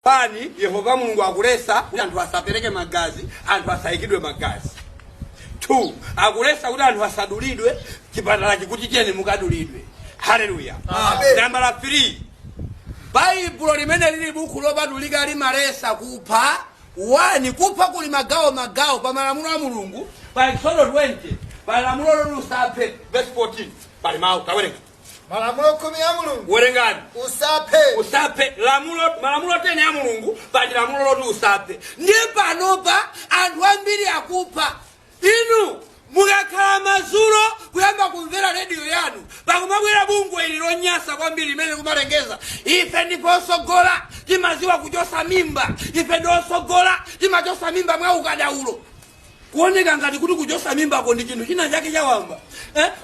pani Yehova Mulungu akulesa kuti anthu asapereke magazi, anthu asayikidwe magazi. 2 akulesa kuti anthu asadulidwe chipatala chikuti cheni mukadulidwe. Haleluya. Nambala 3 Baibulo limene lili buku lobadulika limalesa kupha. 1 kupha kuli magawo pa malamulo a Mulungu. Pa Exodus 20 pa lamulo lusaphe verse 14 pali mawu tawerenga. Malamulo 10 ya Mulungu. Werengani. Usape. Malamulo 10 ya Mulungu pali lamulo loti usape. Ndiye panopa anthu ambiri akupha. Inu mukakhala mazulo kuyamba kumvera radio yanu pakumabwera bungwe ili lonyasa kwambiri limene kumalengeza ife ndipo osogola timaziwa kuchosa mimba, ife ndo osogola timachosa mimba mwa ukadaulo. Kuoneka ngati kuti kuchosa mimba ko ndi chinthu china chake chawamba.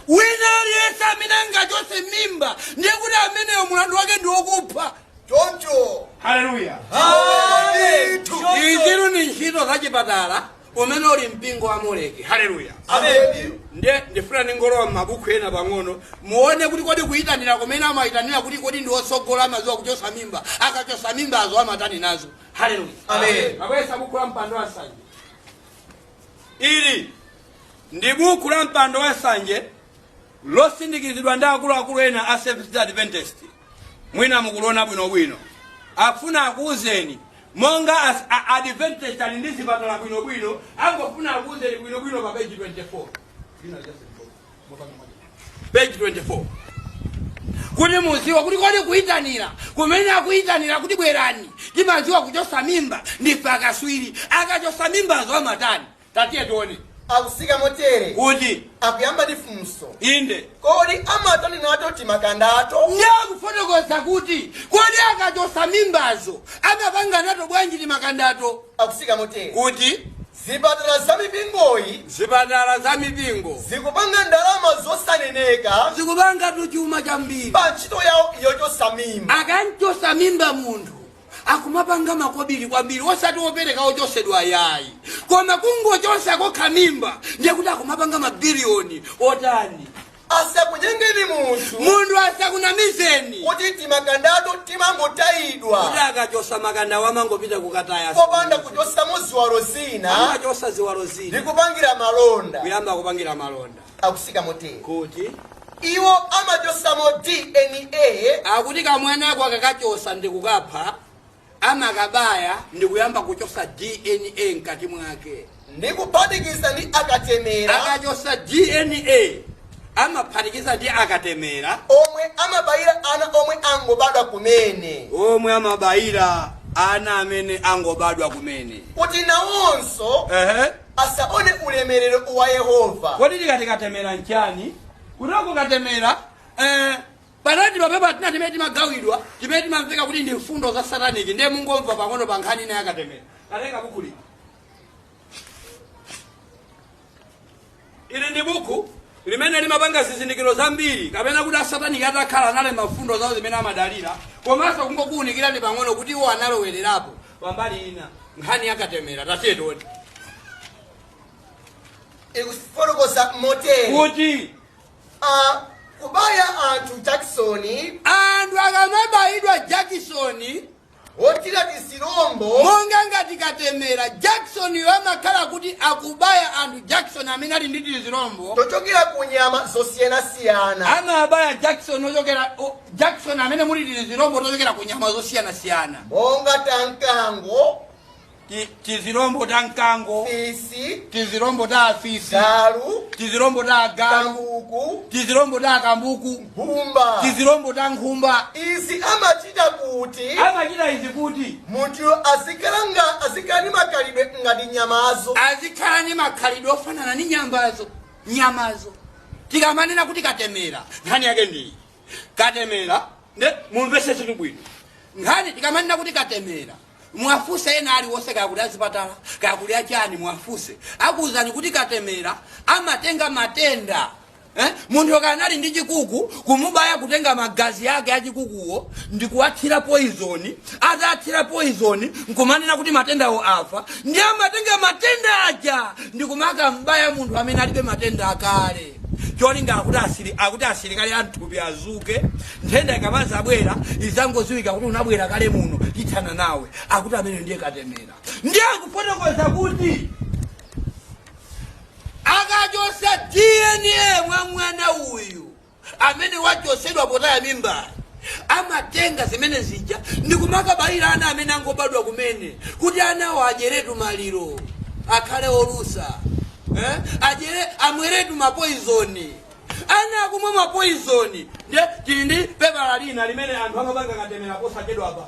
Wina aliyense amene angachose mimba ndiye kuti ameneyo mulandu wake ndi wokupha. Choncho. Haleluya. Amen. Iziru ni ntchito za chipatala umene uli mpingo wa Moleki. Haleluya. Amen. Ndifuna ningolowa m'mabuku ena pang'ono muone kuti kodi kuyitanira kumene amayitanira kuti kodi ndi osogola amaziwa kuchosa mimba, akachosa mimba azo amatani nazo. Haleluya. Amen. Mabwesa buku la mpando wa Nsanje. Ili ndi buku la mpando wa Nsanje losindikizidwa ndi akuluakulu ena a Seventh Adventist. Mwina mukulona bwinobwino. Afuna akuuzeni monga as Adventist ali ndi zipatala bwinobwino, angofuna akuuzeni bwinobwino pa page 24. Page 24. Kuti muziwa kuti kodi kuyitanira kumene akuyitanira kuti bwerani timaziwa kuchosa mimba ndife akaswiri, akachosa mimba azo amatani. Tatiye tuone. Akusika motere. Kuti akuyamba ndi funso. Inde. Kodi amatani nato timakandato? Ndakufotokoza kuti kodi akachosa mimbazo amapanga nato bwanji timakandato. Akusika motere. Kuti zipatala za mipingo zikupanga ndalama zosaneneka, zikupanga tuchuma chambiri pa ntchito yawo yochosa mimba. Akanchosa mimba munthu akumapanga makobiri kwambiri osati opereka ochosedwa yayi, koma kungochosa kokha mimba ndiye kuti akumapanga mabiliyoni otani. Asakunyengeni munthu asakunamizeni kuti timakandato timangotayidwa, kuti akachosa makanda wamangopita kukataya popanda kuchosamo ziwalo zina, amachosa ziwalo zina ndikupangira malonda, kuyamba kupangira malonda. Akusika motere. Kuti iwo amachosamo DNA, akuti kamwana ako akakachosa ndikukapha amakabaya ndikuyamba kuchosa DNA mkati mwake ndikuphatikiza ndi akatemera. Akachosa DNA amaphatikiza ndi akatemera omwe amabayira ana omwe angobadwa kumene, amene angobadwa kumene, kuti nawonso asaone ulemerero wa Yehova. Kodi tikatikatemera nchani? Kunako katemera panati mapepa tina timene magawidwa timene timamveka kuti ndi mfundo za sataniki, ndiye mungomva pang'ono pa nkhani naye akatemera. Katenga buku lino. Ili ndi buku limene limapanga zizindikiro zambiri kapena kuti asataniki atakhala nale mafundo zawo zimene amadalira, komanso kungokuwunikira ndi pang'ono kuti iwo analowererapo pambali ina nkhani yakatemera. Tatiye tione. Ikufotokoza motere kuti kubaya anthu Jacksoni, anthu akamabayidwa Jacksoni wotira tizirombo monga ngati katemera Jackson amakhala kuti akubaya anthu Jackson amene ali ndi tizirombo tochokera ku nyama zosiyanasiyana. Amabaya Jackson amene muli tizirombo tochokera ku nyama zosiyanasiyana monga tankango, tizirombo ta mkango, fisi, tizirombo ta afisi, galu, tizirombo ta galu, kambuku, tizirombo ta kambuku, nkhumba. tizirombo ta nkhumba. Izi amachita izi kuti munthu azikhala ndi makhalidwe ngati nyamazo, azikhala ndi makhalidwe ofanana ndi nyamazo. Tikamanena kuti katemera nkhani yake ndi katemera mumvese chinthu bwino. Nkhani tikamanena kuti katemera mwafuse ena aliwonse kakuti azipatala kakuti achani mwafuse akuwuzani kuti katemera amatenga matenda. Munthu kanali ndi chikuku kumubaya kutenga magazi yake ya chikukuwo ndikuwathira poison, atathira poison nkumanena kuti matendawo afa, ndiye amatenga matenda aja ndikumaka mbaya munthu amene alibe matenda akale. cholinga akuti asilikali anthupi azuke, nthenda ikamaza bwera izangoziwika kuti unabwera kale muno tithana nawe, akuti amene ndiye katemera. Ndiye akufotokoza kuti akachosa DNA mwa mwana uyu amene wachosedwa potaya mimba, amatenga zimene zija ndikumakabalira ana amene angobadwa kumene kuti anawo ajeretu maliro, akhale olusa, amweretu mapoizoni, ana akumwa mapoizoni. Ndiye tindi pepala lina limene anthu amapanga katemera posachedwa apa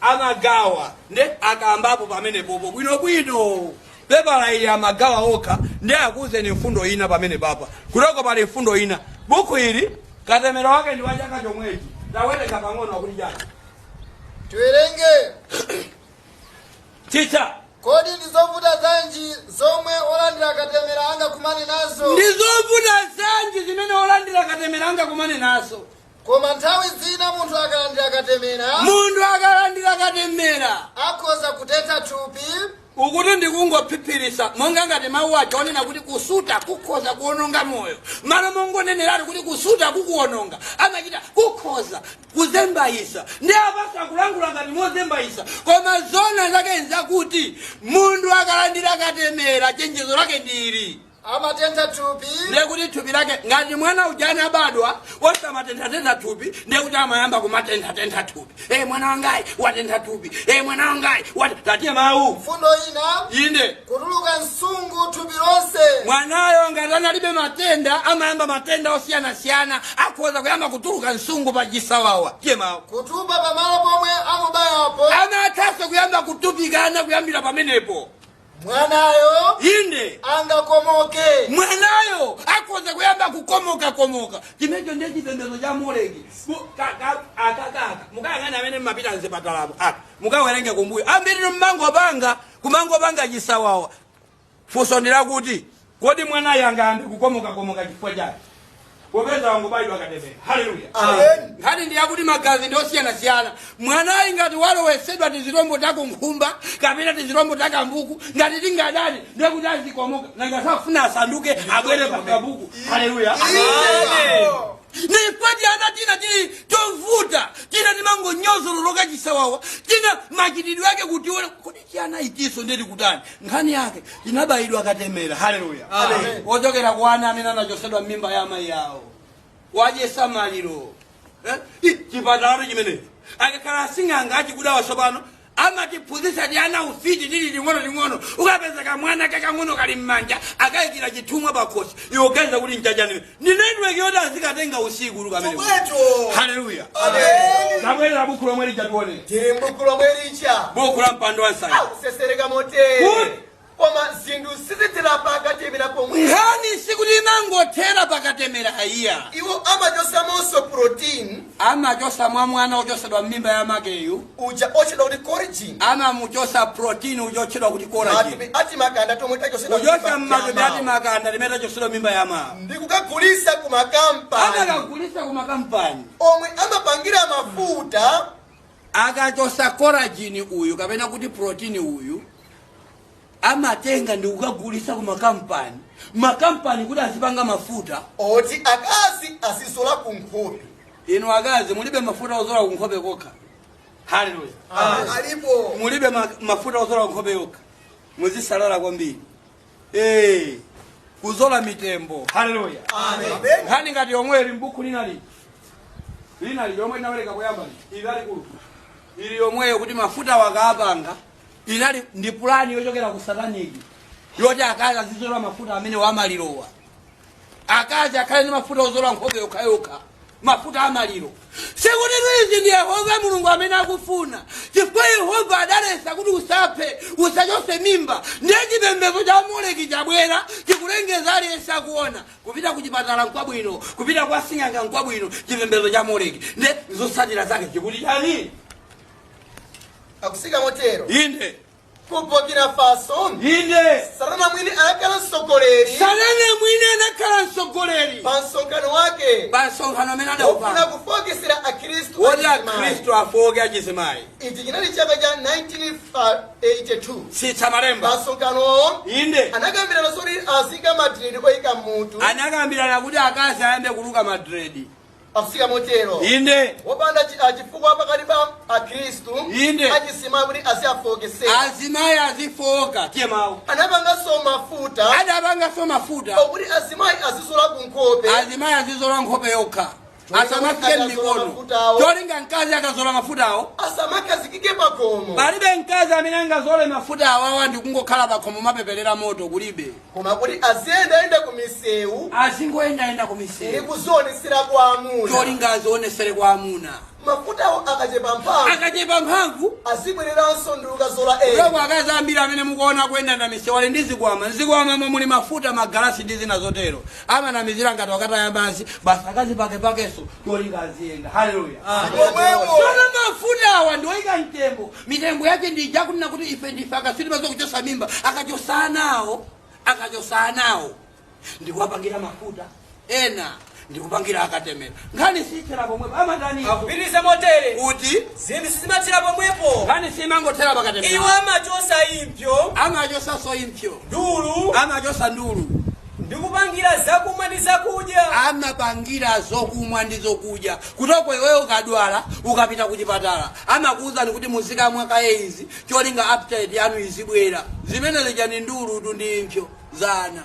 amagawa, ndiye akambapo pamene popo bwinobwino pepala ili amagawa okha. Ndiye akuzeni mfundo ina pamene papa, kutoko pali mfundo ina. Buku ili katemera wake ndi wachaka chomwechi, tawereka pang'ono akuti chani tiwerenge. Chicha, kodi ndizovuta zanji zomwe olandira katemera angakumane nazo? ndizovuta zanji zimene olandira katemera angakumane nazo. Koma nthawi zina munthu akalandira katemera akhoza kutentha thupi, ukuti ndikungophiphiritsa monga ngati mawu aja onena kuti kusuta kukhoza kuononga moyo. Malo mongoneneratu kuti kusuta kukuononga, amachita kukhoza kuzembayisa. Ndiye apasa kulangula ngati mozembayisa, koma zona zake nzakuti munthu akalandira katemera chenjezo lake ndili amatentha thupi. Ndiye kuti thupi lake ngati mwana ujana abadwa osamatentha thupi, ndiye kuti amayamba kumatentha thupi. Mwana wangayi watentha thupi, mwana wangayi tatiye mawu. Mfundo ina inde kutuluka msungu thupi lonse. Mwanayo ngati analibe matenda amayamba matenda osiyanasiyana, akhoza kuyamba kutuluka msungu pa chisawawa. Tiye mawu. Kutupa pamalo pomwe amubayapo, amathaso kuyamba kutupikana kuyambira pamenepo. mwanayo inde angakomoke. Mwanayo akhoza kuyamba kukomoka. Chimecho ndiye chipembedzo cha Moleki. Akakaka mukayang'ana amene mmapita mzipatalapo, mukawerenge kumbuyo ambiri kumangopanga chisawawa. Funso ndirakuti kodi mwanayo angambe kukomoka chifukwa chake? Popeza wangobayidwa katemera. Haleluya. Amen. Ngati ndiye kuti magazi ndi osiyanasiyana. Mwanayi ngati walowesedwa tizirombo tako nkhumba kapena tizirombo taka mbuku, ngati tingadani ndiye kuti azikomoka, nangasafuna asanduke abwere pa kabuku. Haleluya. Amen. Nipati anatina tili tovuta, tina nimango nyozo loloka chisawawa, tina machitidwe yake kutiona kodi chiana itiso ndeti kutani. Nkhani yake inabayidwa katemera. Haleluya. Amen. Ochokera kwa amene anachosedwa mimba ya amayi yawo, wajesa maliro. Chipatala chimenechi akakhala asing'anga achikudawa tsopano amatiphunzitsa ti ana ufiti tili ling'ono, ukapezeka mwana kakang'ono kali mmanja akayikira chithumwa pakhosi, iwe uganiza kuti nchachani. Ndi network yoti azikatenga usiku lukamene. Haleluya. Amen. Zabwera buku lomwe lija tione. Tili buku lomwe licha Buku la mpando wa nsanja. kusesereka motere. Koma zinthu sizithera pakatemera pomwe. Nkhani sikuti inangothera pakatemera aiya. Iwo amachosamonso protein Amachosa mwa mwana ochosedwa mimba ya makeyu, uja ochedwa kuti collagen. amamuchosa protein ujochedwa kuti collagen. Ati makanda tomwe tachosedwa Ujosa mmatupi ati makanda limene tachosedwa mimba ya mama. ndikukagulisa ku makampani Amakagulisa ku makampani omwe amapangira mafuta. akachosa collagen uyu kapena kuti protein uyu, amatenga ndi kukagulisa ku makampani kuti azipanga mafuta oti akazi asizola ku nkhope. Inu akazi mulibe mafuta ozola ku nkhope kokha. Haleluya. Alipo Mulibe mafuta ozola ku nkhope yokha, muzisalala kwambiri. Kuzola mitembo. Haleluya. Amen. Nkhani ngati yomwe ili mbuku linali yomwe inawereka kuyamba ilali kuti ili yomweyo kuti mafuta wakapanga inali ndi plani yochokera ku sataniki yoti akazi azizola mafuta amene wamalirowa. Akazi akhale ndi mafuta ozola nkhope yokha, mafuta amaliro. Sikuti izi ndi Yehova Mulungu amene akufuna, chifukwa Yehova adalesa kuti usaphe, usachose mimba. Ndiye chipembedzo cha Moleki chabwera chikulengeza aliyense akuona kupita ku chipatala nkwabwino, kupita kwa sing'anga nkwabwino. Chipembedzo cha Moleki ndiye zotsatira zake chikuti chani? akusika motero. Inde ku Burkina Faso inde sarana mwini anakhala mtsogoleri anakhala mtsogoleri pa msonkhano wake amene ofuna adawupanga kufokesera akhristu woti akhristu afoke achizimayi. ichi chinali chaka cha 1982 sitsa malemba pa msonkhanowo inde anakambirana zoti azika madredi oyika mutu anakambirana kuti akazi ayambe kuluka madredi afika motero inde wopanda chifukwa pakati pa akhristu inde achizimayi kuti aziyafokesera azimayi azifoka tiye mawu anapanganso mafuta adapanganso mafuta okuti azimayi azizola ku nkhope azimayi azizola nkhope yokha asamafike m'mikono cholinga mkazi akazola mafutawo asamakhazikike pakhomo palibe mkazi amene angazole mafutawo awa ndi kungokhala pakhomo mapepelera moto kulibe koma kuti aziyendayenda ku misewu azingoyendayenda ku ndi misewu kuzionesera kwa amuna cholinga azionesere kwa amuna mafutawo akachepa mphamvu azibwereranso nduluka zola loko akazi ambiri amene mukuona kuyendayenda misewu ali ndi zikwama muli mafuta magalasi ndi zina zotero amanamizira ngati wakataya madzi basi akazi pakepakenso cholinga aziyenda. Haleluya. Tsono mafuta awa ndioyika mitembo yake ndija kunena kuti ife akasilimazo kuchosa mimba akachosa nawo ndikuwapangira mafuta ena ndikupangira akatemera nkhani sichera pomwepo amatani akupitiriza motere kuti zinthu sizimathera pomwepo nkhani simangothera pakatemera iwo amachosa impsyo amachosanso impsyo ndulu amachosa ndulu ndikupangira zakumwa ndi zakudya amapangira zokumwa ndi zokudya kutoko iweyo ukadwala ukapita kuchipatala amakuwuzani kuti muzikamwa kaye izi cholinga appetite yanu izibwera zimene zija ni ndulu ndi impsyo zana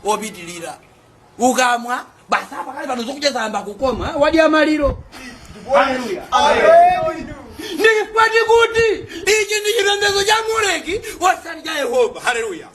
opitilira ukamwa basi apa kali pano zokudya zamba kukoma wadya maliro. Haleluya. Ndikwati kuti ichi ndi chipembedzo cha Muleki osati cha Yehova. Haleluya.